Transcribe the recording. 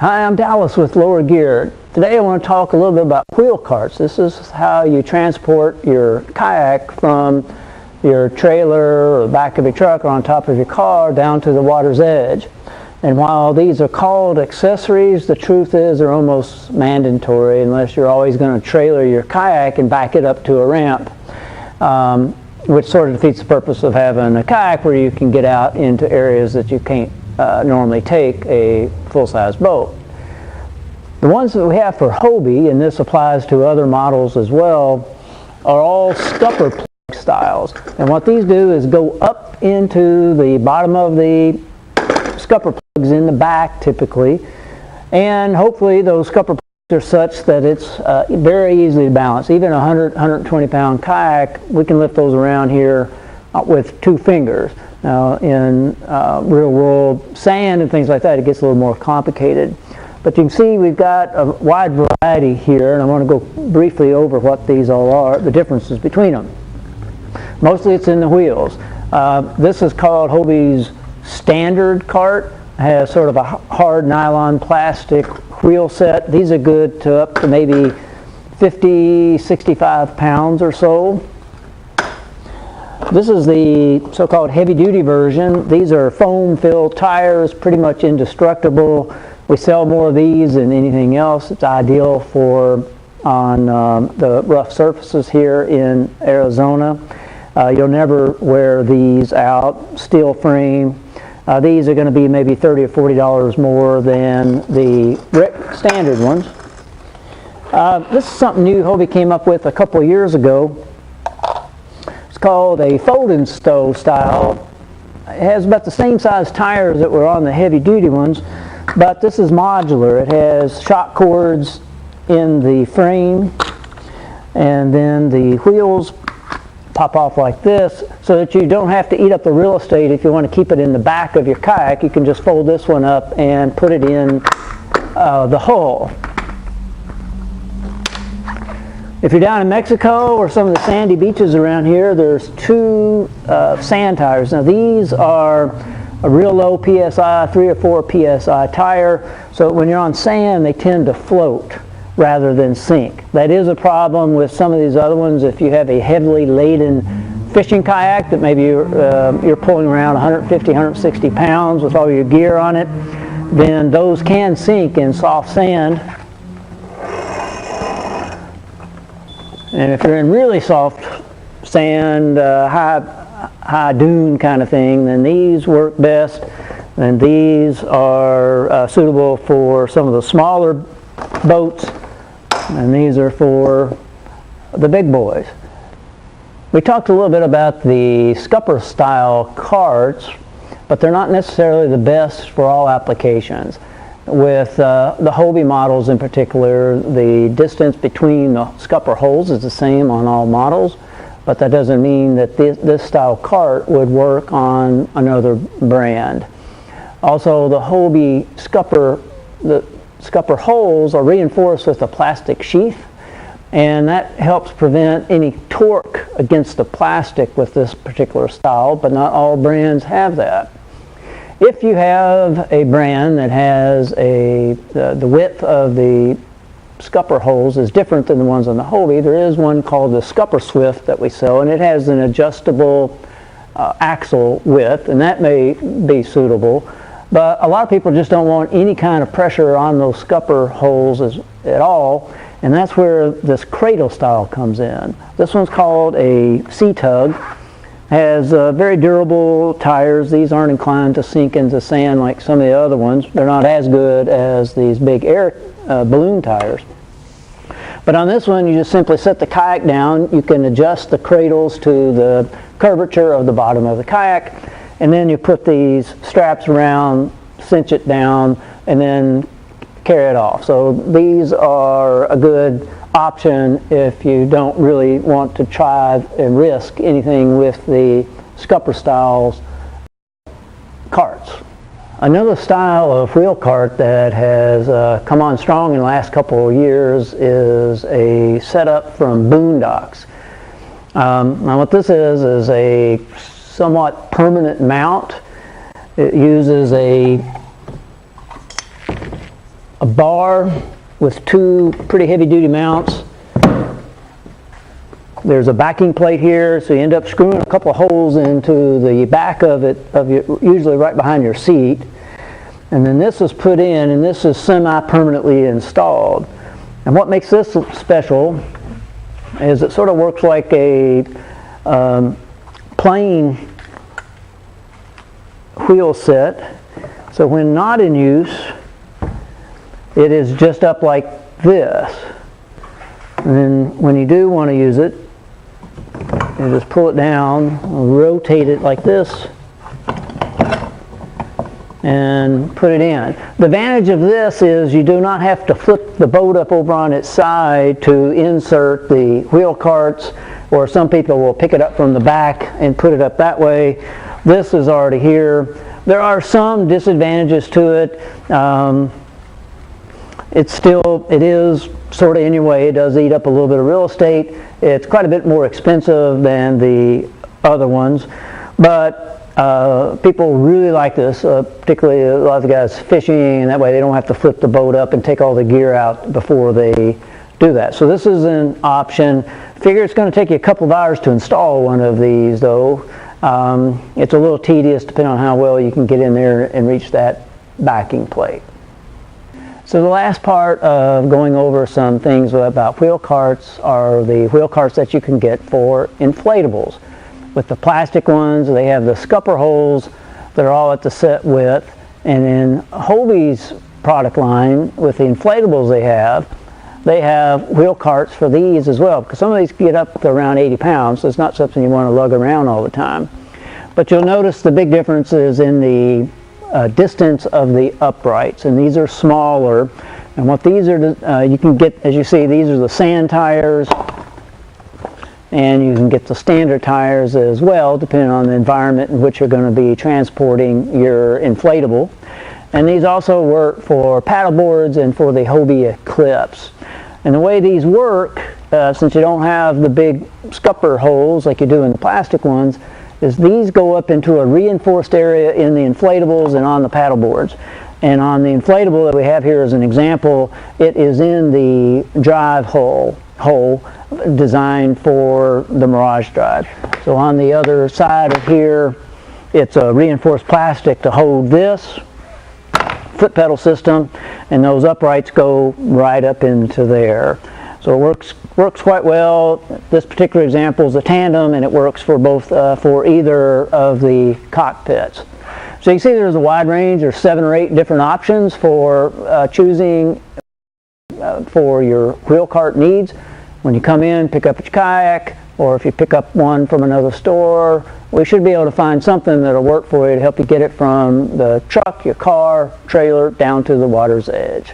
Hi, I'm Dallas with Lower Gear. Today I want to talk a little bit about wheel carts. This is how you transport your kayak from your trailer or the back of your truck or on top of your car down to the water's edge. And while these are called accessories, the truth is they're almost mandatory unless you're always going to trailer your kayak and back it up to a ramp, which sort of defeats the purpose of having a kayak where you can get out into areas that you can't normally take a full-size boat. The ones that we have for Hobie, and this applies to other models as well, are all scupper plug styles. And what these do is go up into the bottom of the scupper plugs in the back typically, and hopefully those scupper plugs are such that it's very easily to balance. Even a 120 pound kayak, we can lift those around here with 2 fingers. Now in real world sand and things like that, it gets a little more complicated. But you can see we've got a wide variety here, and I want to go briefly over what these all are, the differences between them. Mostly it's in the wheels. This is called Hobie's standard cart. It has sort of a hard nylon plastic wheel set. These are good to up to maybe 50, 65 pounds or so. This is the so-called heavy-duty version. These are foam-filled tires, pretty much indestructible. We sell more of these than anything else. It's ideal for on the rough surfaces here in Arizona. You'll never wear these out. Steel frame. These are going to be maybe $30 or $40 more than the standard ones. This is something new Hobie came up with a couple of years ago. It's called a fold and stow style. It has about the same size tires that were on the heavy duty ones, but this is modular. It has shock cords in the frame, and then the wheels pop off like this so that you don't have to eat up the real estate. If you want to keep it in the back of your kayak, you can just fold this one up and put it in the hull. If you're down in Mexico or some of the sandy beaches around here, there's 2 sand tires. Now these are a real low PSI, 3 or 4 PSI tire, so when you're on sand they tend to float rather than sink. That is a problem with some of these other ones. If you have a heavily laden fishing kayak that maybe you're pulling around 150, 160 pounds with all your gear on it, then those can sink in soft sand. And if you're in really soft sand, high dune kind of thing, then these work best. And these are suitable for some of the smaller boats, and these are for the big boys. We talked a little bit about the scupper style carts, but they're not necessarily the best for all applications. With the Hobie models in particular, the distance between the scupper holes is the same on all models, but that doesn't mean that this style cart would work on another brand. Also, the Hobie the scupper holes are reinforced with a plastic sheath, and that helps prevent any torque against the plastic with this particular style, but not all brands have that. If you have a brand that has the width of the scupper holes is different than the ones on the Hobie, there is one called the Scupper Swift that we sell, and it has an adjustable axle width, and that may be suitable. But a lot of people just don't want any kind of pressure on those scupper holes at all, and that's where this cradle style comes in. This one's called a C-Tug. Has very durable tires. These aren't inclined to sink into sand like some of the other ones. They're not as good as these big air balloon tires. But on this one, you just simply set the kayak down. You can adjust the cradles to the curvature of the bottom of the kayak, and then you put these straps around, cinch it down, and then carry it off. So these are a good option if you don't really want to try and risk anything with the scupper styles carts. Another style of wheel cart that has come on strong in the last couple of years is a setup from Boondocks. Now what this is a somewhat permanent mount. It uses a a bar with two pretty heavy-duty mounts. There's a backing plate here, so you end up screwing a couple of holes into the back of it, usually right behind your seat. And then this is put in, and this is semi-permanently installed. And what makes this special is it sort of works like a plane wheel set. So when not in use, it is just up like this. And then when you do want to use it, you just pull it down, rotate it like this, and put it in. The advantage of this is you do not have to flip the boat up over on its side to insert the wheel carts, or some people will pick it up from the back and put it up that way. This is already here. There are some disadvantages to it. It is sort of in your way. It does eat up a little bit of real estate. It's quite a bit more expensive than the other ones, but people really like this, particularly a lot of the guys fishing, and that way they don't have to flip the boat up and take all the gear out before they do that. So this is an option. Figure it's going to take you a couple of hours to install one of these, though. It's a little tedious depending on how well you can get in there and reach that backing plate. So the last part of going over some things about wheel carts are the wheel carts that you can get for inflatables. With the plastic ones, they have the scupper holes that are all at the set width, and in Hobie's product line, with the inflatables they have wheel carts for these as well, because some of these get up to around 80 pounds, so it's not something you want to lug around all the time. But you'll notice the big difference is in the distance of the uprights, and these are smaller. And what these are, you can get, as you see, these are the sand tires, and you can get the standard tires as well, depending on the environment in which you're going to be transporting your inflatable. And these also work for paddle boards and for the Hobie Eclipse. And the way these work, since you don't have the big scupper holes like you do in the plastic ones, is these go up into a reinforced area in the inflatables and on the paddle boards. And on the inflatable that we have here as an example, it is in the drive hole designed for the Mirage Drive. So on the other side of here, it's a reinforced plastic to hold this foot pedal system, and those uprights go right up into there. So it works quite well. This particular example is a tandem, and it works for both for either of the cockpits. So you can see there's a wide range. There's 7 or 8 different options for choosing for your wheel cart needs. When you come in, pick up your kayak, or if you pick up one from another store, we should be able to find something that'll work for you to help you get it from the truck, your car, trailer, down to the water's edge.